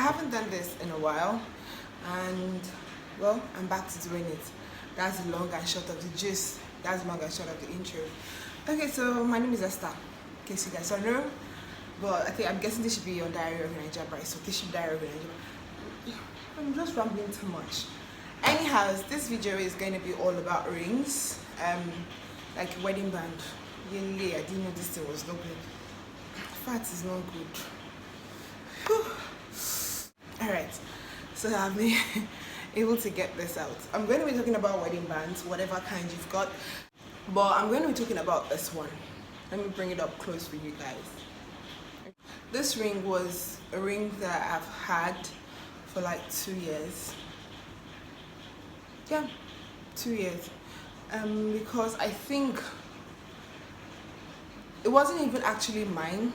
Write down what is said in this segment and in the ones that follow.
haven't done this in a while, and well, I'm back to doing it. That's the long and short of the gist. That's the long and short of the intro. Okay, so my name is Esther, in case you guys don't know. But I'm guessing this should be on Diary of a Niger Bride, so this should be Diary of a Niger. I'm just rambling too much. Anyhow, this video is going to be all about rings, like a wedding band. Really, I didn't know this thing was not good. Fat is not good. Alright, so I've been able to get this out. I'm going to be talking about wedding bands, whatever kind you've got, but I'm going to be talking about this one. Let me bring it up close for you guys. This ring was a ring that I've had for like 2 years. Yeah, 2 years. Because I think it wasn't even actually mine.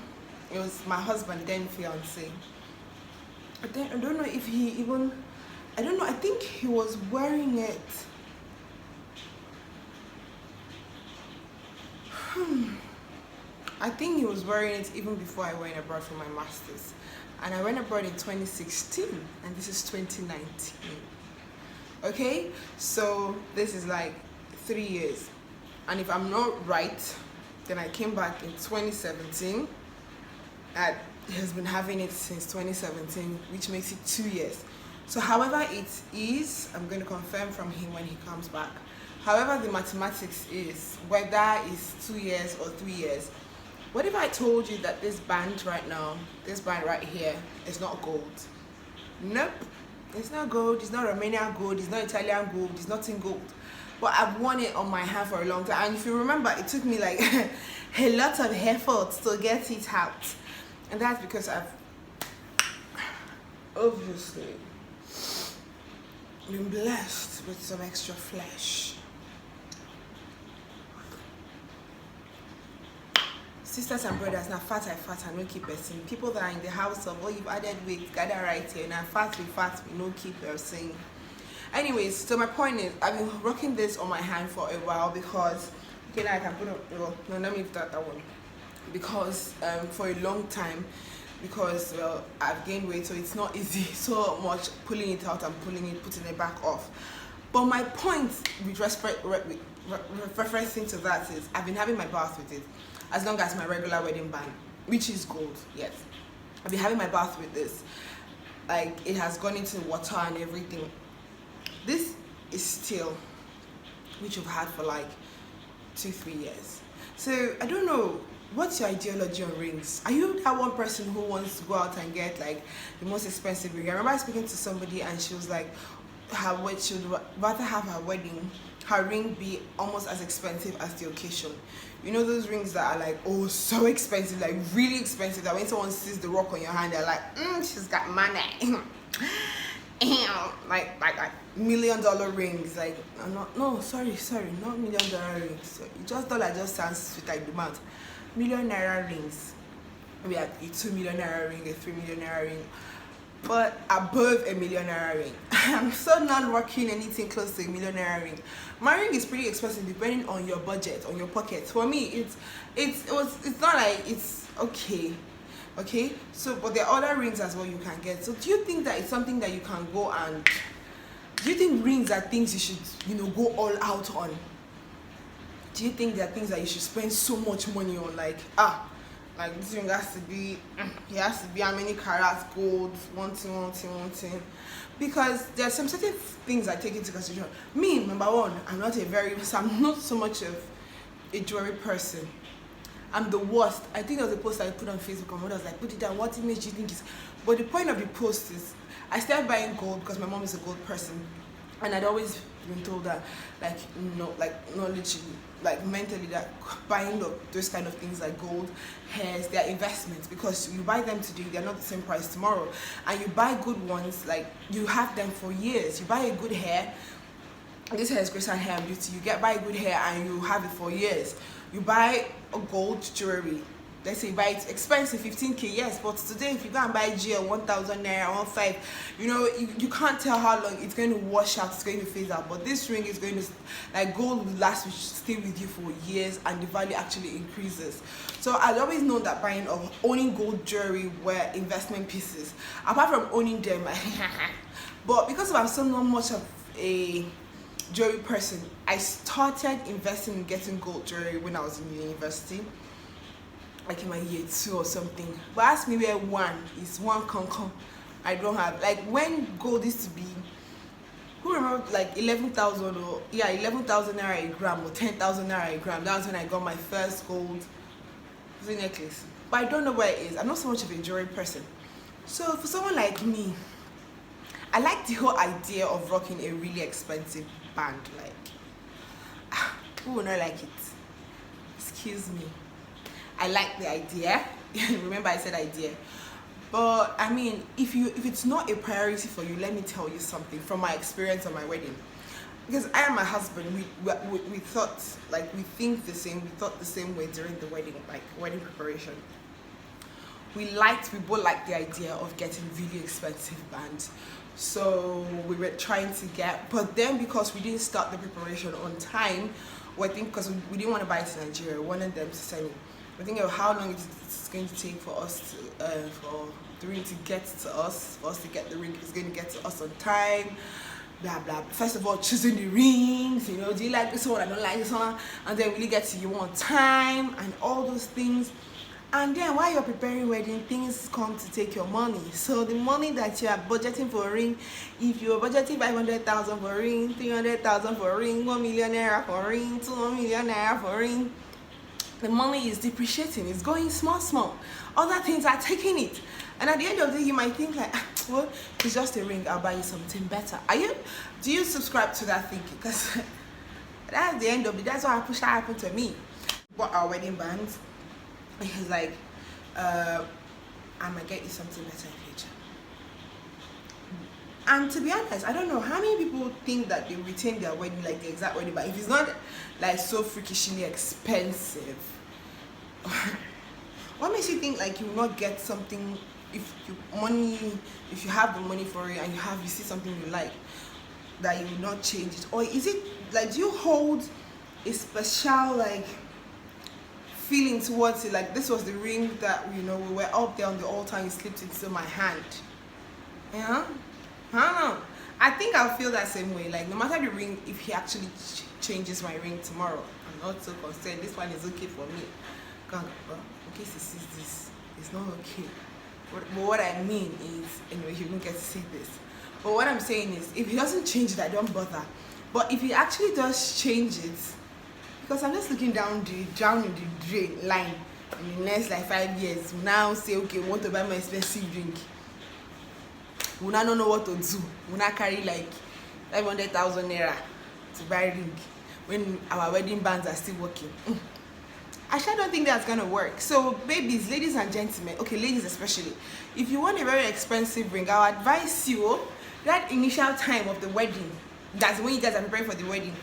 It was my husband, then fiance. I don't know if he even, I don't know, I think he was wearing it. I think he was wearing it even before I went abroad for my master's. And I went abroad in 2016, and this is 2019. Okay, so this is like 3 years. And if I'm not right, then I came back in 2017. He has been having it since 2017, which makes it 2 years. So however it is, I'm going to confirm from him when he comes back. However the mathematics is, whether it's 2 years or 3 years, what if I told you that this band right now, this band right here, is not gold? Nope, it's not gold, it's not Romanian gold, it's not Italian gold, it's not in gold. But I've worn it on my hand for a long time, and if you remember, it took me like a lot of effort to get it out. And that's because I've obviously been blessed with some extra flesh. Sisters and brothers, now fat I no keep person. People that are in the house of, oh, you've added weight, gather right here. Now fat we no keep person. Anyways, so my point is, I've been rocking this on my hand for a while because, okay, now I can put up, no, let me leave that one. Because for a long time, because well, I've gained weight, so it's not easy so much pulling it out and putting it back off. But my point with referencing to that is, I've been having my bath with it as long as my regular wedding band, which is gold. Yes, I've been having my bath with this. Like, it has gone into water and everything. This is steel, which I've had for like 2-3 years. So I don't know, what's your ideology on rings? Are you that one person who wants to go out and get like the most expensive ring? I remember speaking to somebody and she was like, she would rather have her ring be almost as expensive as the occasion. You know those rings that are like, oh, so expensive, like really expensive, that when someone sees the rock on your hand, they're like, she's got money. like $1 million rings. Like, sorry, not $1 million rings. So dollar just sounds sweet like the mouth. $1 million rings. We have a $2 million ring, a $3 million ring, but above a $1 million ring. I'm so not rocking anything close to a $1 million ring. My ring is pretty expensive depending on your budget, on your pocket. For me, it's not like it's okay. Okay, so but there are other rings as well you can get. So do you think that it's something that you can go and, do you think rings are things you should, go all out on? Do you think there are things that you should spend so much money on? Like this ring has to be, it has to be how many carats gold, one thing. Because there are some certain things I take into consideration. Me, number one, I'm not so much of a jewelry person. I'm the worst. I think there was a post I put on Facebook and I was like, put it down, what image do you think is? But the point of the post is, I started buying gold because my mom is a gold person. And I'd always been told that, like, knowledge, like mentally, that buying those kind of things like gold, hairs, they're investments, because you buy them today, they're not the same price tomorrow. And you buy good ones, like, you have them for years. You buy a good hair, this hair is Grace and Hair and Beauty, buy good hair and you have it for years. You buy a gold jewelry, let's say buy it expensive 15k, yes, but today if you go and buy GL 1000 naira 15, you know, you can't tell how long it's going to wash out, it's going to phase out. But this ring is going to, like, gold will last, will stay with you for years, and the value actually increases. So I'd always known that buying or owning gold jewelry were investment pieces, apart from owning them. But because I'm so not much of a jewelry person, I started investing in getting gold jewelry when I was in university, like in my year 2 or something. But ask me where one is, one concon I don't have. Like when gold used to be, who remember, like 11,000 or 11,000 naira a gram or 10,000 naira a gram. That was when I got my first gold necklace. But I don't know where it is. I'm not so much of a jewelry person. So for someone like me, I like the whole idea of rocking a really expensive band. Like, who would not like it? Excuse me. I like the idea. Remember I said idea. But I mean, if it's not a priority for you, let me tell you something from my experience on my wedding. Because I and my husband, we thought, like, we think the same. We thought the same way during the wedding, like wedding preparation. We both liked the idea of getting really expensive bands. So we were trying to get, but then because we didn't start the preparation on time, or I think because we didn't want to buy it in Nigeria, we wanted them to send it. We're thinking of how long it's going to take for us to, for the ring to get to us, for us to get the ring. It's going to get to us on time, blah blah. First of all, choosing the rings, you know, do you like this one? I don't like this one, and then really get to you on time and all those things. And then while you're preparing wedding, things come to take your money. So the money that you are budgeting for a ring, if you're budgeting 500,000 for a ring, 300,000 for a ring, 1 million naira for a ring, 2 million naira for a ring, the money is depreciating. It's going small. Other things are taking it. And at the end of the day, you might think like, well, it's just a ring, I'll buy you something better. Do you subscribe to that thinking? Because that's the end of it. That's what happened to me. Bought our wedding bands. He's like, I'm gonna get you something better in future. And to be honest, I don't know how many people think that they retain their wedding, like the exact wedding, but if it's not like so freakishly expensive, what makes you think like you will not get something if you have the money for it and you see something you like, that you will not change it? Or is it like, do you hold a special like feeling towards it, like this was the ring that, you know, we were up there on the altar and it slipped into my hand? Yeah, I don't know. I think I'll feel that same way. Like no matter the ring, if he actually changes my ring tomorrow, I'm not so concerned. This one is okay for me. God, well, in case he sees this, it's not okay. But what I mean is, anyway, he won't get to see this. But what I'm saying is, if he doesn't change it, I don't bother. But if he actually does change it, because I'm just looking down in the drain line in the next like 5 years, we now say, okay, we want to buy my expensive drink. We now don't know what to do. We now carry like 500,000 naira to buy ring when our wedding bands are still working. I sure don't think that's gonna work. So babies, ladies and gentlemen, okay, ladies especially, if you want a very expensive ring, I'll advise you that initial time of the wedding, that's when you guys are preparing for the wedding,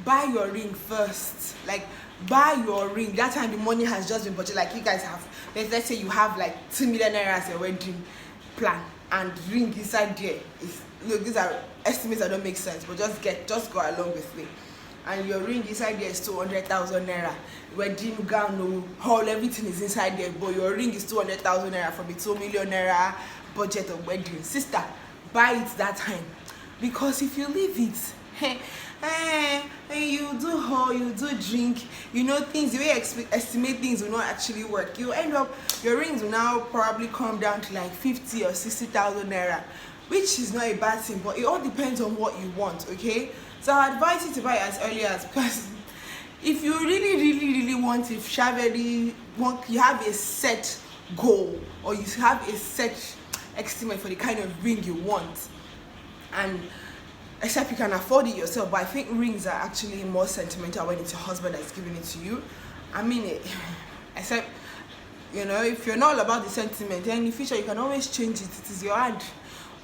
buy your ring first. Like, buy your ring. That time the money has just been budgeted. Like you guys have, let's say you have like 2 million naira as your wedding plan, and ring inside there is, look, these are estimates that don't make sense, but just go along with me. And your ring inside there is 200,000 naira. Wedding gown, no hall, everything is inside there, but your ring is 200,000 naira from a 2 million naira budget of wedding. Sister, buy it that time, because if you leave it, you do haul, you do drink, you know, things, the way you estimate things will not actually work. You end up, your rings will now probably come down to like 50 or 60,000 naira, which is not a bad thing, but it all depends on what you want, okay? So I advise you to buy it as early as possible. If you really want, if you have a set goal, or you have a set estimate for the kind of ring you want, and except you can afford it yourself, but I think rings are actually more sentimental when it's your husband that's giving it to you. I mean it, except, you know, if you're not all about the sentiment, then in the future you can always change it. It is your hand.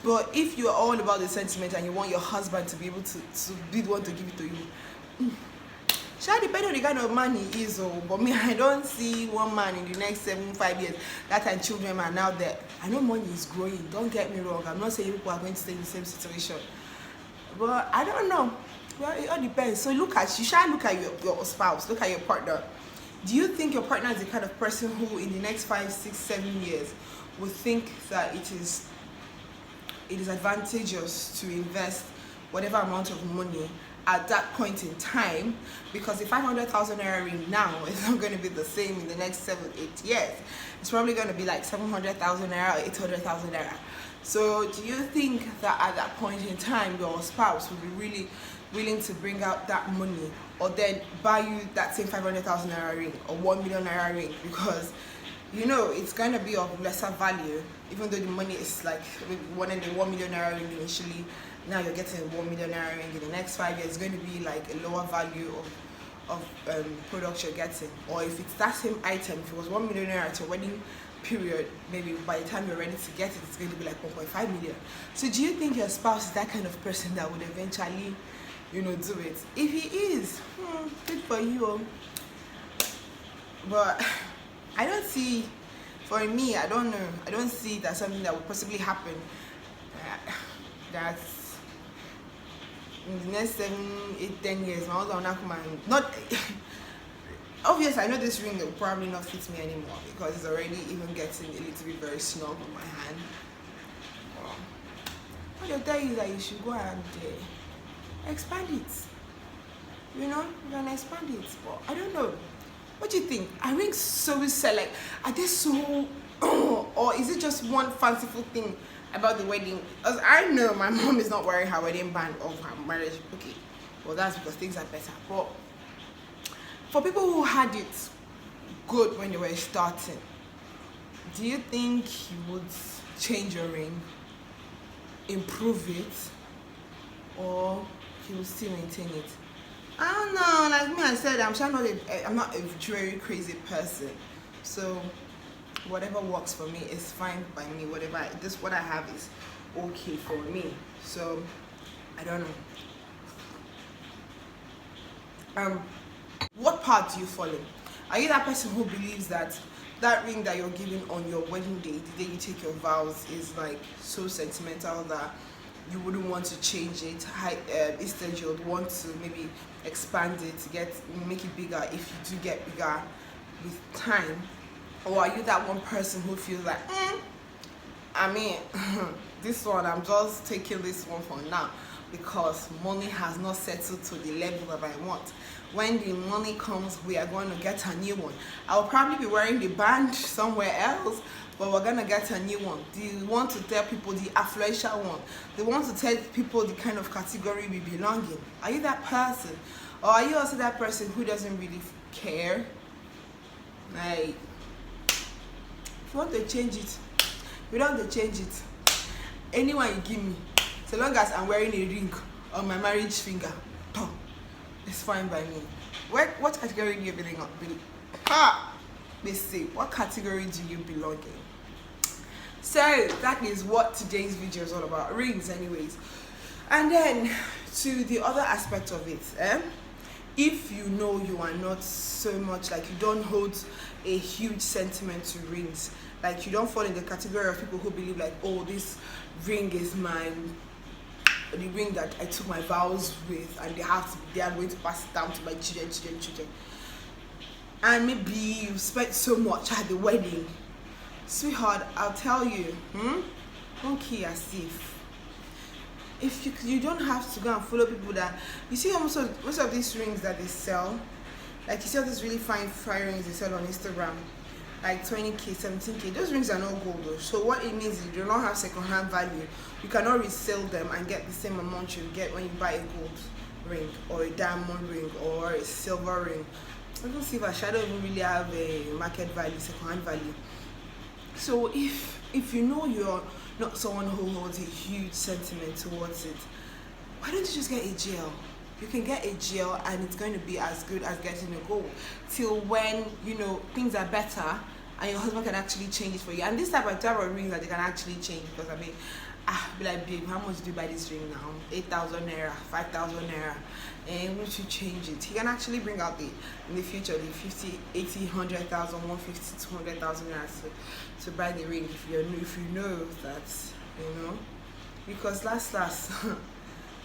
But if you're all about the sentiment and you want your husband to be able to be the one to give it to you, Sure, depending on the kind of man he is, oh, but me, I don't see one man in the next 7-5 years that and children are now there. I know money is growing, don't get me wrong. I'm not saying people are going to stay in the same situation, but I don't know. Well, it all depends. So you should look at your spouse, look at your partner. Do you think your partner is the kind of person who in the next 5, 6, 7 years would think that it is advantageous to invest whatever amount of money at that point in time? Because the 500,000 naira ring now is not going to be the same in the next 7, 8 years. It's probably going to be like 700,000 naira or 800,000 naira. So do you think that at that point in time your spouse would be really willing to bring out that money or then buy you that same 500,000 naira ring or 1 million naira ring? Because you know it's going to be of lesser value, even though the money is like one and the 1 million naira ring initially. Now you're getting a 1 million naira ring. In the next 5 years, it's going to be like a lower value of product you're getting. Or if it's that same item, if it was 1 million naira at your wedding period, maybe by the time you're ready to get it, it's going to be like 1.5 million. So do you think your spouse is that kind of person that would eventually, you know, do it? If he is, good for you. But I don't see, for me, I don't know, I don't see that something that would possibly happen. That's in the next 7, 8, 10 years, my husband will not come and not. Obviously, I know this ring will probably not fit me anymore because it's already even getting a little bit very snug on my hand. What they'll tell you is that you should go and expand it. You know, you can expand it. But I don't know. What do you think? Are rings so like? Are they so? Or is it just one fanciful thing about the wedding? As I know, my mom is not wearing her wedding band of her marriage. Okay, well that's because things are better. But for people who had it good when they were starting, do you think you would change your ring, improve it, or you will still maintain it? I don't know. Like me, I said, I'm not a jewelry crazy person, so whatever works for me is fine by me. What I have is okay for me. So I don't know. What part do you fall in? Are you that person who believes that ring that you're giving on your wedding day, the day you take your vows, is like so sentimental that you wouldn't want to change it? Instead, you would want to maybe expand it, make it bigger if you do get bigger with time? Or are you that one person who feels like, I mean, this one, I'm just taking this one for now because money has not settled to the level that I want. When the money comes, we are going to get a new one. I'll probably be wearing the band somewhere else, but we're going to get a new one. Do you want to tell people the affluential one? They want to tell people the kind of category we belong in. Are you that person? Or are you also that person who doesn't really care? Like, if you want to change it, you don't have to change it. Anyone you give me, so long as I'm wearing a ring on my marriage finger, it's fine by me. What category do you belong in? Let's see, what category do you belong in? So that is what today's video is all about, rings anyways. And then to the other aspect of it, if you know you are not so much, like you don't hold a huge sentiment to rings, like you don't fall in the category of people who believe like, oh, this ring is mine, the ring that I took my vows with, and they are going to pass it down to my children. And maybe you spent so much at the wedding, sweetheart, I'll tell you, don't kill yourself. If you don't have to go and follow people that you see. Most of these rings that they sell, like you see all these really fine rings they sell on Instagram, like 20k, 17k. Those rings are not gold though. So what it means is you do not have second-hand value. You cannot resell them and get the same amount you get when you buy a gold ring or a diamond ring or a silver ring. Even silver, shadow even really have a market value, second-hand value. So if you know you're not someone who holds a huge sentiment towards it, why don't you just get a gel? You can get a gel and it's going to be as good as getting a gold till when, you know, things are better and your husband can actually change it for you. And this type of rings that they can actually change, because I mean, be like, babe, how much do you buy this ring now? 8,000 naira, 5,000 naira, and once you change it, he can actually bring out the in the future the 50, 80, 100,000, 150, 200,000 naira to buy the ring, if you know that, you know, because last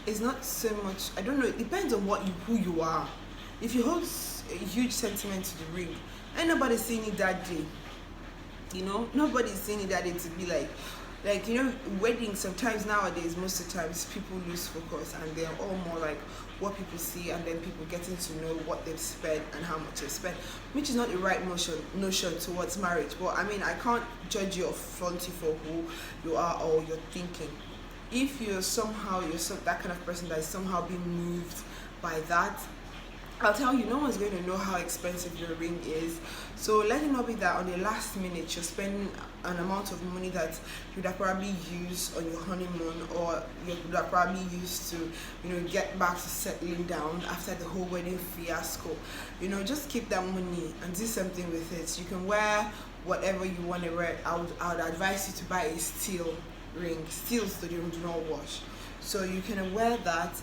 it's not so much, I don't know, it depends on who you are. If you hold a huge sentiment to the ring, ain't nobody seeing it that day, you know, nobody's seeing it that day to be like, you know, weddings sometimes nowadays, most of the times people lose focus and they're all more like what people see, and then people getting to know what they've spent and how much they've spent, which is not the right notion towards marriage. But I mean, I can't judge you upfront for who you are or you're thinking. If you're that kind of person that is somehow being moved by that, I'll tell you, no one's going to know how expensive your ring is. So let it not be that on the last minute you're spending an amount of money that you'd have probably used on your honeymoon, or you would have probably used to, you know, get back to settling down after the whole wedding fiasco. You know, just keep that money and do something with it. You can wear whatever you want to wear. I would advise you to buy a steel ring. Steel, so they do not wash. So you can wear that,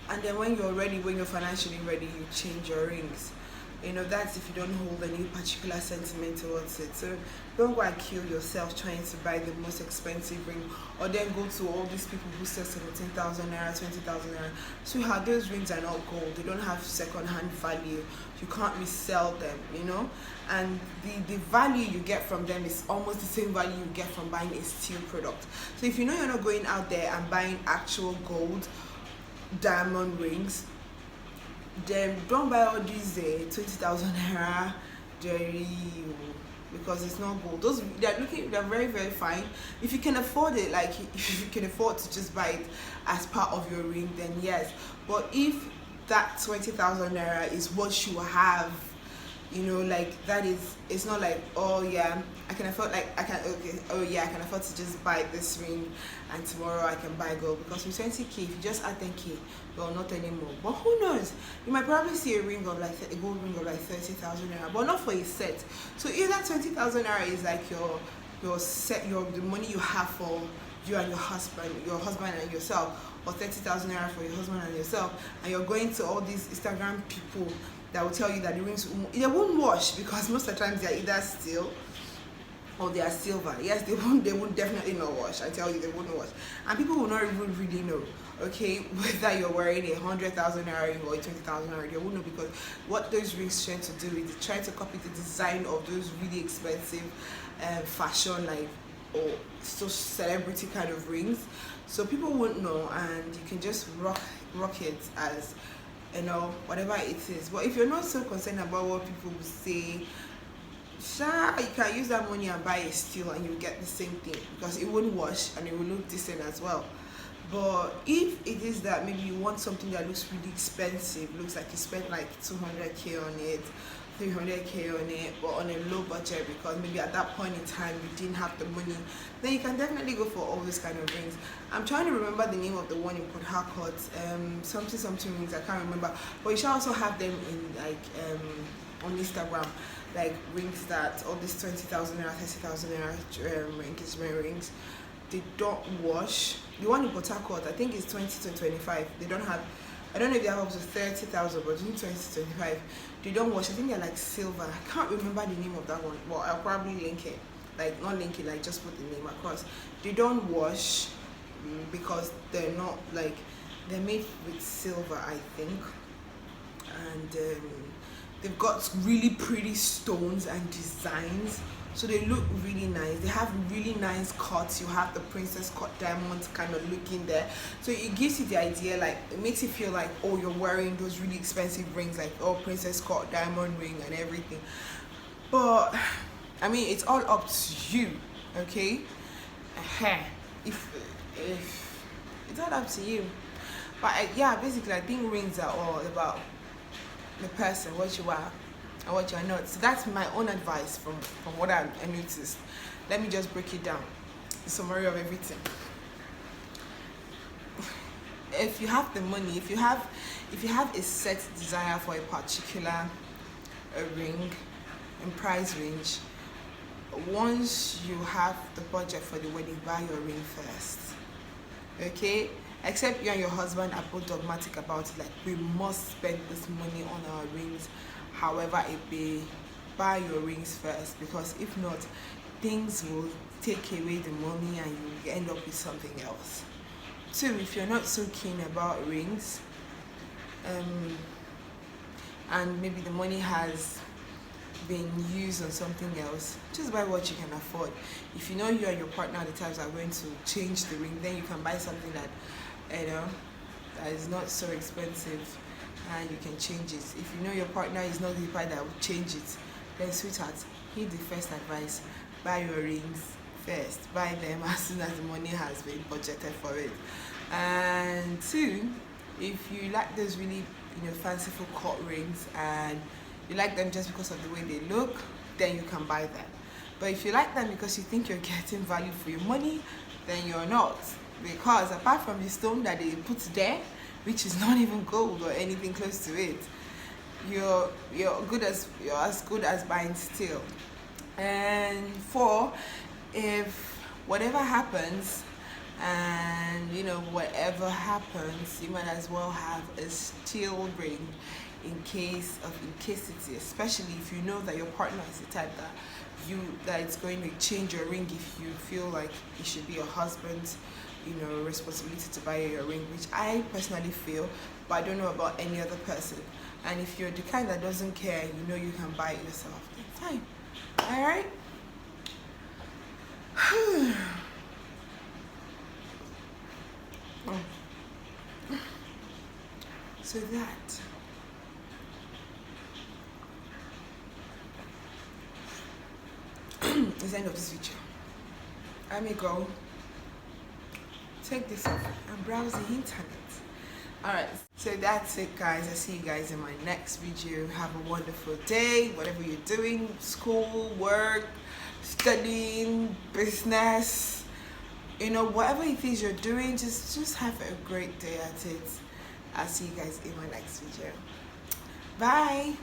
and then when you're financially ready, you change your rings. You know, that's if you don't hold any particular sentiment towards it. So don't go and kill yourself trying to buy the most expensive ring, or then go to all these people who sell 17,000 naira, 20,000 naira. Sweetheart, those rings are not gold. They don't have second-hand value. You can't resell them, you know. And the value you get from them is almost the same value you get from buying a steel product. So if you know you're not going out there and buying actual gold diamond rings, then don't buy all these 20,000 naira jewelry, because it's not gold. Those they're very, very fine. If you can afford it, like if you can afford to just buy it as part of your ring, then yes. But if that 20,000 naira is what you have, you know, like that is, it's not like, oh yeah, I can afford, like I can afford to just buy this ring and tomorrow I can buy gold, because with 20k, if you just add 10k, well, not anymore. But who knows, you might probably see a ring of like a gold ring of like 30,000 naira, but not for a set. So if that 20,000 naira is like your set, the money you have for you and your husband and yourself, or 30,000 naira for your husband and yourself, and you're going to all these Instagram people that will tell you that the rings, they won't wash, because most of the times they're either steel or they are silver. Yes, they won't definitely not wash. I tell you, they won't wash, and people will not even really know, okay, whether you're wearing 100,000 naira ring or 20,000 naira ring. They won't know, because what those rings trying to do is trying to copy the design of those really expensive fashion, like, or so celebrity kind of rings. So people won't know, and you can just rock it as, you know, whatever it is. But if you're not so concerned about what people will say, sure, you can use that money and buy a steel and you'll get the same thing, because it won't wash and it will look decent as well. But if it is that maybe you want something that looks really expensive, looks like you spent like 200k on it, 300k on it, but on a low budget, because maybe at that point in time you didn't have the money, then you can definitely go for all these kind of rings. I'm trying to remember the name of the one in Port Harcourt, something rings, I can't remember, but you should also have them in like on Instagram, like rings that all these 20,000 naira, 30,000 naira engagement rings, they don't wash. The one in Port Harcourt, I think it's 20 to 25. They don't have, I don't know if they have up to 30,000, but in 20 to 25, they don't wash. I think they're like silver. I can't remember the name of that one, but I'll probably link it. Like, not link it, like just put the name across. They don't wash because they're not like, they're made with silver, I think. And they've got really pretty stones and designs, so they look really nice. They have really nice cuts. You have the princess cut diamonds kind of look in there, so it gives you the idea, like it makes you feel like, oh, you're wearing those really expensive rings, like, oh, princess cut diamond ring and everything. But I mean, it's all up to you, okay? If it's all up to you. But yeah, basically I think rings are all about the person, what you are and what you're not. So that's my own advice from what I noticed. Let me just break it down, the summary of everything. If you have the money, if you have a set desire for a particular ring, in price range. Once you have the budget for the wedding, buy your ring first. Okay, except you and your husband are both dogmatic about it, like we must spend this money on our rings however it be. Buy your rings first, because if not, things will take away the money and you end up with something else. Two, if you're not so keen about rings, and maybe the money has been used on something else, just buy what you can afford. If you know you and your partner at the times are going to change the ring, then you can buy something that that is not so expensive and you can change it. If you know your partner is not the type that will change it, then sweetheart, heed the first advice: buy your rings first. Buy them as soon as the money has been budgeted for it. And two, if you like those really fanciful cut rings and you like them just because of the way they look, then you can buy them. But if you like them because you think you're getting value for your money, then you're not. Because apart from the stone that they put there, which is not even gold or anything close to it, you're as good as buying steel. And four, if whatever happens, and whatever happens, you might as well have a steel ring in case it, especially if you know that your partner is the type that it's going to change your ring. If you feel like it should be your husband's responsibility to buy your ring, which I personally feel, but I don't know about any other person. And if you're the kind that doesn't care, you can buy it yourself, then fine. All right. So that is the end of this video. I may go take this off and browse the internet. Alright, so that's it, guys. I'll see you guys in my next video. Have a wonderful day, whatever you're doing: school, work, studying, business, whatever it is you're doing, just have a great day at it. I'll see you guys in my next video. Bye.